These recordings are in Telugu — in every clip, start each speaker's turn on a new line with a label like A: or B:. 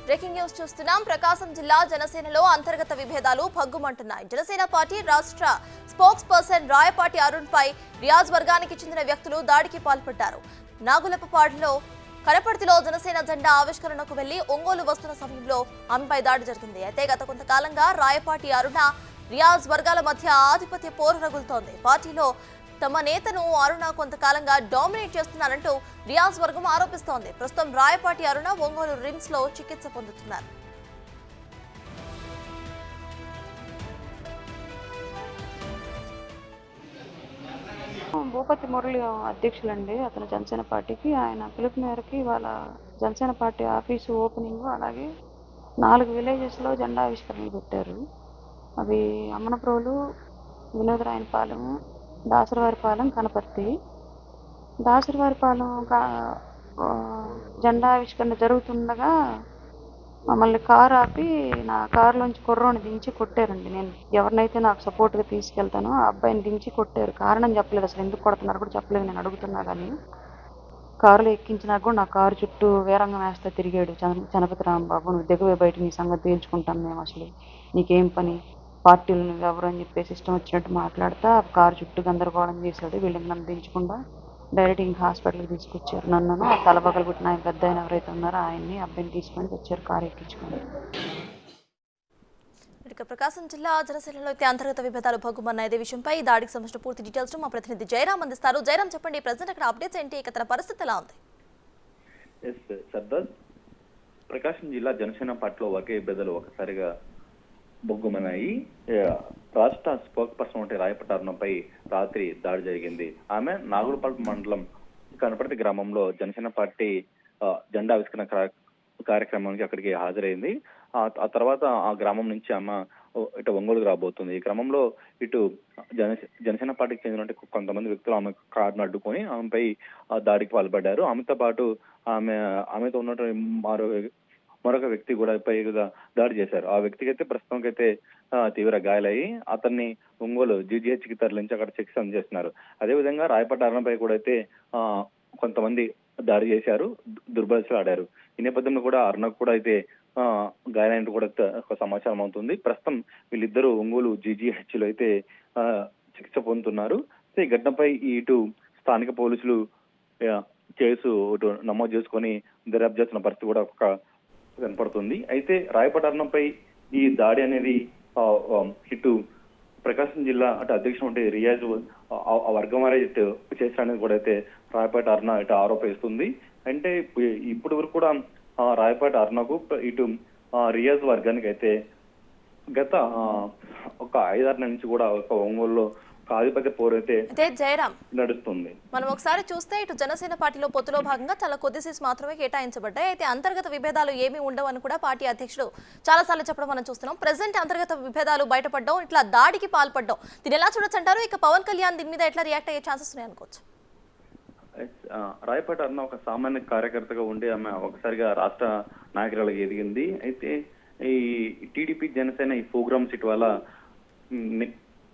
A: బ్రేకింగ్ న్యూస్ చూస్తున్నాం. ప్రకాశం జిల్లా జనసేనలో అంతర్గత విభేదాలు భగ్గుమంటున్నాయి. జనసేన పార్టీ రాష్ట్ర స్పోక్స్ పర్సన్ రాయపాటి అరుణ్ పై రియాజ్ వర్గానికి చెందిన వ్యక్తులు దాడికి పాల్పడ్డారు. నాగులపపాడులో కనపర్తిలో జనసేన జెండా ఆవిష్కరణకు వెళ్లి ఒంగోలు వస్తున్న సమయంలో ఆమెపై దాడి జరిగింది. అయితే గత కొంతకాలంగా రాయపాటి అరుణ రియాజ్ వర్గాల మధ్య ఆధిపత్య పోరు రగులుతోంది. పార్టీలో తమ నేతను అరుణ కొంతకాలంగా డామినేట్ చేస్తున్నారంటూ రియాజ్ వర్గం ఆరోపిస్తోంది. ప్రస్తుతం రాయపాటి అరుణ ఒంగోలు రిమ్స్ లో చికిత్స పొందుతున్నారు.
B: భూపతి మురళి అధ్యక్షులండి. అతను జనసేన పార్టీకి ఆయన పిలుపు మేరకి వాళ్ళ జనసేన పార్టీ ఆఫీసు ఓపెనింగ్, అలాగే 4 విలేజెస్లో జెండా ఆవిష్కరణలు పెట్టారు. అవి అమ్మనప్రోలు, వినోదరాయనపాలెం, దాసరవారిపాలెం, కనపర్తి. దాసరవారిపాలెం జెండా ఆవిష్కరణ జరుగుతుండగా మమ్మల్ని కారు ఆపి నా కారులోంచి కుర్రోని దించి కొట్టారండి. నేను ఎవరినైతే నాకు సపోర్ట్గా తీసుకెళ్తానో ఆ అబ్బాయిని దించి కొట్టారు. కారణం చెప్పలేదు, అసలు ఎందుకు కొడుతున్నారు కూడా చెప్పలేదు. నేను అడుగుతున్నా కానీ కారులో ఎక్కించినా కూడా నా కారు చుట్టూ వీరంగం వేస్తా తిరిగాడు. చనపతి రాంబాబు, నువ్వు దిగవే బయట, నీ సంగతి తేల్చుకుంటాను మేము, అసలు నీకేం పని, పార్టీలు నువ్వు ఎవరు అని చెప్పేసి ఇష్టం వచ్చినట్టు మాట్లాడుతా కారు చుట్టూ గందరగోళం చేశాడు. వీళ్ళని నన్ను దించకుండా డైరెక్ట్ ఇంక హాస్పిటల్కి తీసుకొచ్చారు. నన్ను తల పగలగొట్టిన ఆయన పెద్ద ఆయన ఎవరైతే ఉన్నారో ఆయన్ని అబ్బాయిని తీసుకొని వచ్చారు కారు ఎక్కించుకొని.
A: ప్రకాశం జిల్లా జనసేనలో అయితే అంతర్గత విభేదాలు భగ్గుమన్నాయి. ఇదే విషయంపై దాడికి సంబంధించిన పూర్తి డీటెయిల్స్ మా ప్రతినిధి జయరామ్ అందిస్తారు. జయరామ్, చెప్పండి, ప్రజెంట్ అక్కడ అప్డేట్స్ ఏంటి, ఇక తన పరిస్థితి ఎలా ఉంది?
C: ప్రకాశం జిల్లా జనసేన పార్టీలో ఒకే విభేదాలు ఒకసారిగా బొగ్గుమన్నాయి. రాష్ట్ర స్పోక్ పర్సన్ అంటే రాయపాటి అరుణపై రాత్రి దాడి జరిగింది. ఆమె నాగులపల్లి మండలం కనపర్తి గ్రామంలో జనసేన పార్టీ జెండా ఆవిష్కరణ కార్యక్రమానికి అక్కడికి హాజరైంది. ఆ తర్వాత ఆ గ్రామం నుంచి ఆమె ఇటు ఒంగోలుకు రాబోతుంది. ఈ క్రమంలో ఇటు జనసేన పార్టీకి చెందిన కొంతమంది వ్యక్తులు ఆమె కారును అడ్డుకొని ఆమెపై దాడికి పాల్పడ్డారు. ఆమెతో పాటు ఆమెతో ఉన్నటువంటి మరొక వ్యక్తి కూడా పై దాడి చేశారు. ఆ వ్యక్తికి అయితే ప్రస్తుతానికైతే తీవ్ర గాయాలయ్యి అతన్ని ఒంగోలు జీజీహెచ్కి తరలించి అక్కడ చికిత్స చేస్తున్నారు. అదేవిధంగా రాయపాటి అరుణపై కూడా అయితే కొంతమంది దాడి చేశారు, దుర్భాషలు ఆడారు. ఈ నేపథ్యంలో కూడా అరుణకు కూడా అయితే గాయాలైనట్టు కూడా సమాచారం అవుతుంది. ప్రస్తుతం వీళ్ళిద్దరూ ఒంగోలు జీజీహెచ్ లో అయితే చికిత్స పొందుతున్నారు. ఈ ఘటనపై ఇటు స్థానిక పోలీసులు కేసు నమోదు చేసుకొని దర్యాప్తు చేస్తున్న పరిస్థితి కూడా కనపడుతుంది. అయితే రాయపాటి అరుణపై ఈ దాడి అనేది ఇటు ప్రకాశం జిల్లా అటు అధ్యక్షుడు అంటే రియాజ్ వర్గం వారే చేశారనేది కూడా అయితే రాయపాటి అరుణ ఇటు ఆరోపిస్తుంది. అంటే ఇప్పటి వరకు కూడా రాయపాటి అరుణకు ఇటు రియాజ్ వర్గానికి అయితే గత ఒక 5-6 నెలల నుంచి కూడా ఒక ఒంగోలులో ఆధిపత్య పోరైతే
A: జయరామ్
C: నడుస్తుంది.
A: మనం ఒకసారి చూస్తే ఇటు జనసేన పార్టీలో పొత్తులో భాగంగా చాలా కొద్ది సీట్స్ మాత్రమే కేటాయించబడ్డాయి. అయితే అంతర్గత విభేదాలు ఏమీ ఉండవని కూడా పార్టీ అధ్యక్షుడు చాలాసార్లు చెప్పడం మనం చూస్తున్నాం. ప్రెసెంట్ అంతర్గత విభేదాలు బయటపడడం, ఇట్లా దాడికి పాల్పడడం, దీన్ని ఎలా చూడొచ్చు అంటారు? ఇక పవన్ కళ్యాణ్ దీని మీద ఎట్లా రియాక్ట్ అయ్యే ఛాన్సెస్ ఉన్నాయి అనుకోవచ్చు?
C: రాయపాటి అరుణ ఒక సామాన్య కార్యకర్తగా ఉండి ఆమె ఒకసారిగా రాష్ట్ర నాయకురాలుగా ఎదిగింది. అయితే ఈ టీడీపీ జనసేన ఈ ప్రోగ్రామ్స్ ఇటీవల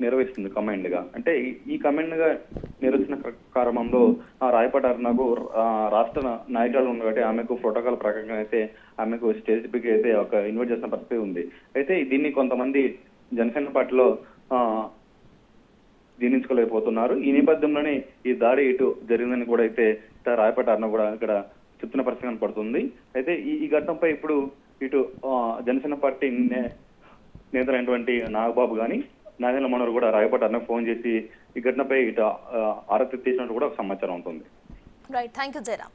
C: నిర్వహిస్తుంది కమాండ్ గా. అంటే ఈ కమాండ్ గా నిర్వహించిన క్రమంలో రాయపాటి అరుణకు రాష్ట్ర నాయకురాలు ఉంది కాబట్టి ఆమెకు ప్రోటోకాల్ ప్రకారంగా అయితే ఆమెకు స్టేజ్ పిక్ అయితే ఒక ఇన్వైట్ చేసిన పరిస్థితి ఉంది. అయితే దీన్ని కొంతమంది జనసేన పార్టీలో జీర్ణించుకోలేకపోతున్నారు. ఈ నేపథ్యంలోనే ఈ దాడి ఇటు జరిగిందని కూడా అయితే రాయపాటి అరుణ కూడా ఇక్కడ చెప్తున్న పరిస్థితి కనపడుతుంది. అయితే ఈ ఘటనపై ఇప్పుడు ఇటు జనసేన పార్టీ నేతలైనటువంటి నాగబాబు గాని నాగేంద్ర మనోహర్ కూడా రాయపాటి అరుణకు ఫోన్ చేసి ఈ ఘటనపై ఇటు ఆరా తీసినట్టు కూడా ఒక సమాచారం ఉంటుంది.
A: Right, thank you Jayaram.